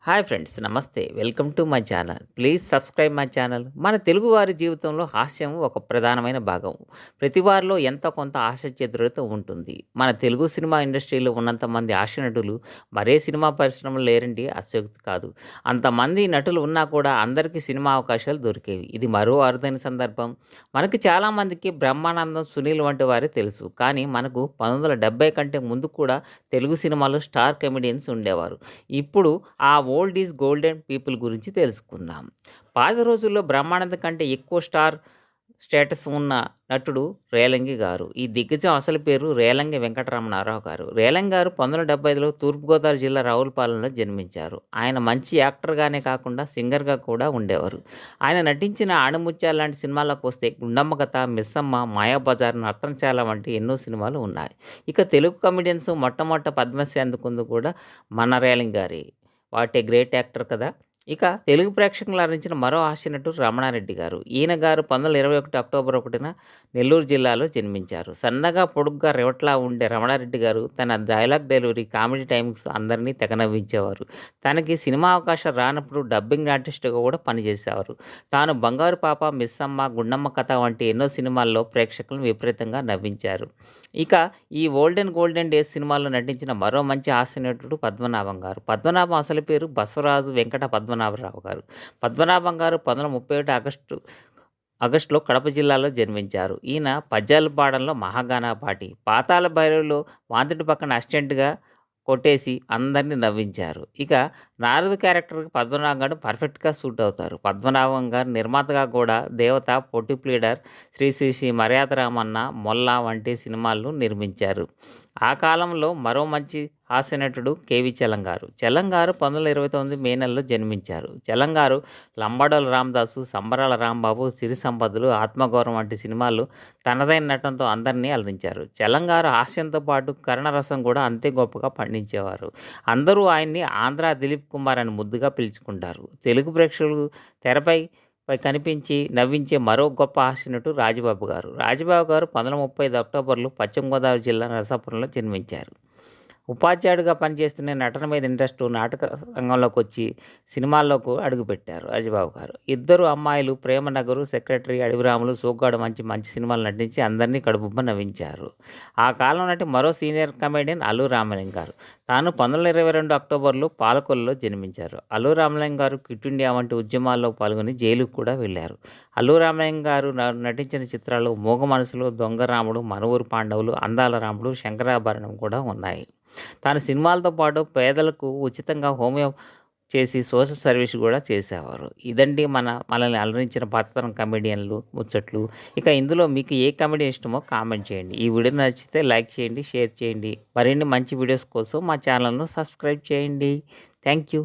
Hi friends, నమస్తే. Welcome to my channel. Please subscribe my channel. మన తెలుగువారి జీవితంలో హాస్యం ఒక ప్రధానమైన భాగం. ప్రతి వారిలో ఎంతో కొంత హాస్యచతురత ఉంటుంది. మన తెలుగు సినిమా ఇండస్ట్రీలో ఉన్నంత మంది హాస్య నటులు మరే సినిమా పరిశ్రమలో లేరంటే అతిశయోక్తి కాదు. అంతమంది నటులు ఉన్నా కూడా అందరికీ సినిమా అవకాశాలు దొరికేవి. ఇది మరో అరుదైన సందర్భం. మనకి చాలామందికి బ్రహ్మానందం, సునీల్ వంటి వారే తెలుసు. కానీ మనకు 1970 కంటే ముందు కూడా తెలుగు సినిమాలో స్టార్ కమెడియన్స్ ఉండేవారు. ఇప్పుడు ఆ ఓల్డ్ ఈజ్ గోల్డెన్ పీపుల్ గురించి తెలుసుకుందాం. పాత రోజుల్లో బ్రహ్మానందం కంటే ఎక్కువ స్టేటస్ ఉన్న నటుడు రేలంగి గారు. ఈ దిగ్గజం అసలు పేరు రేలంగి వెంకటరమణారావు గారు. రేలంగి గారు 1975లో తూర్పుగోదావరి జిల్లా రావులపాలెంలో జన్మించారు. ఆయన మంచి యాక్టర్గానే కాకుండా సింగర్గా కూడా ఉండేవారు. ఆయన నటించిన ఆణిముత్యాలు లాంటి సినిమాలకు వస్తే గుండమ్మ కథ, మిస్సమ్మ, మాయాబజార్, నర్తనశాల వంటి ఎన్నో సినిమాలు ఉన్నాయి. ఇక తెలుగు కమెడియన్స్ మొట్టమొదట పద్మశ్రీ అందుకుంది కూడా మన రేలంగి గారే. వాట్ ఏ గ్రేట్ యాక్టర్ కదా! ఇక తెలుగు ప్రేక్షకులను అలరించిన మరో హాస్య నటుడు రమణారెడ్డి గారు. ఈయన గారు 1921 అక్టోబర్ 1న నెల్లూరు జిల్లాలో జన్మించారు. సన్నగా, పొడుగ్గా, రివట్లా ఉండే రమణారెడ్డి గారు తన డైలాగ్ డెలివరీ, కామెడీ టైమింగ్స్ అందరినీ తెగ నవ్వించేవారు. తనకి సినిమా అవకాశాలు రానప్పుడు డబ్బింగ్ ఆర్టిస్ట్‌గా కూడా పనిచేసేవారు. తాను 'బంగారు పాప', 'మిస్సమ్మ', 'గుండమ్మ కథ' వంటి ఎన్నో సినిమాల్లో ప్రేక్షకులను విపరీతంగా నవ్వించారు. ఇక ఈ గోల్డెన్ డేస్ సినిమాలో నటించిన మరో మంచి హాస్య నటుడు పద్మనాభం గారు. పద్మనాభం అసలు పేరు బసవరాజు వెంకట పద్మనాభరావు గారు. పద్మనాభం గారు 1931 ఆగస్టులో కడప జిల్లాలో జన్మించారు. ఈయన పద్యాలు పాడడంలో మహాగానాపాటి. పాతాళ భైరవిలో వాంతుడి పక్కన అసిస్టెంట్‌గా కొట్టేసి అందరిని నవ్వించారు. ఇక నారదు క్యారెక్టర్‌కి పద్మనాభం గారు పర్ఫెక్ట్‌గా సూట్ అవుతారు. పద్మనాభం గారు నిర్మాతగా కూడా 'దేవత', 'పొట్టి ప్లీడర్', 'శ్రీ శ్రీ శ్రీ మర్యాద రామన్న', 'మొల్ల' వంటి సినిమాలను నిర్మించారు. ఆ కాలంలో మరో మంచి హాస్య నటుడు కేవీ చలం గారు. చలం గారు 1929 మే నెలలో జన్మించారు. చలం గారు 'లంబాడోల రామదాసు', 'సంబరాల రాంబాబు', 'సిరి సంపదలు', 'ఆత్మగౌరవం' వంటి సినిమాల్లో తనదైన నటనతో అందరినీ అలరించారు. చలం గారు హాస్యంతో పాటు కరుణరసం కూడా అంతే గొప్పగా పండించేవారు. అందరూ ఆయన్ని ఆంధ్ర దిలీప్ కుమార్ అని ముద్దుగా పిలుచుకుంటారు. తెలుగు ప్రేక్షకులు తెరపై కనిపించి నవ్వించే మరో గొప్ప హాస్య నటుడు రాజబాబు గారు. రాజబాబు గారు 1935 అక్టోబర్లో పశ్చిమ గోదావరి జిల్లా నరసాపురంలో జన్మించారు. ఉపాధ్యాయుడిగా పనిచేస్తూనే నటన మీద ఇంట్రెస్ట్, నాటక రంగంలోకి వచ్చి సినిమాల్లోకి అడుగుపెట్టారు రాజబాబు గారు. ఇద్దరు అమ్మాయిలు, 'ప్రేమనగరు', 'సెక్రటరీ', 'అడవిరాములు', 'సోగ్గాడు' మంచి సినిమాలు నటించి అందరినీ కడుపుబ్బ నవ్వించారు. ఆ కాలం నాటి మరో సీనియర్ కమెడియన్ అల్లు రామలింగ గారు. తాను 1922 అక్టోబర్లో పాలకొల్లులో జన్మించారు. అల్లు రామలింగ గారు క్విట్ ఇండియా వంటి ఉద్యమాల్లో పాల్గొని జైలుకు కూడా వెళ్లారు. అల్లు రామలింగ గారు నటించిన చిత్రాలు 'మూగ మనసులు', 'దొంగ రాముడు', 'మన ఊరు పాండవులు', 'అందాల రాముడు', 'శంకరాభరణం' కూడా ఉన్నాయి. తాను సినిమాలతో పాటు పేదలకు ఉచితంగా హోమియో చేసి సోషల్ సర్వీస్ కూడా చేసేవారు. ఇదండి మనల్ని అలరించిన పాతతరం కమెడియన్లు ముచ్చట్లు. ఇక ఇందులో మీకు ఏ కమెడియన్ ఇష్టమో కామెంట్ చేయండి. ఈ వీడియో నచ్చితే లైక్ చేయండి, షేర్ చేయండి. మరిన్ని మంచి వీడియోస్ కోసం మా ఛానల్‌ను సబ్స్క్రైబ్ చేయండి. Thank you.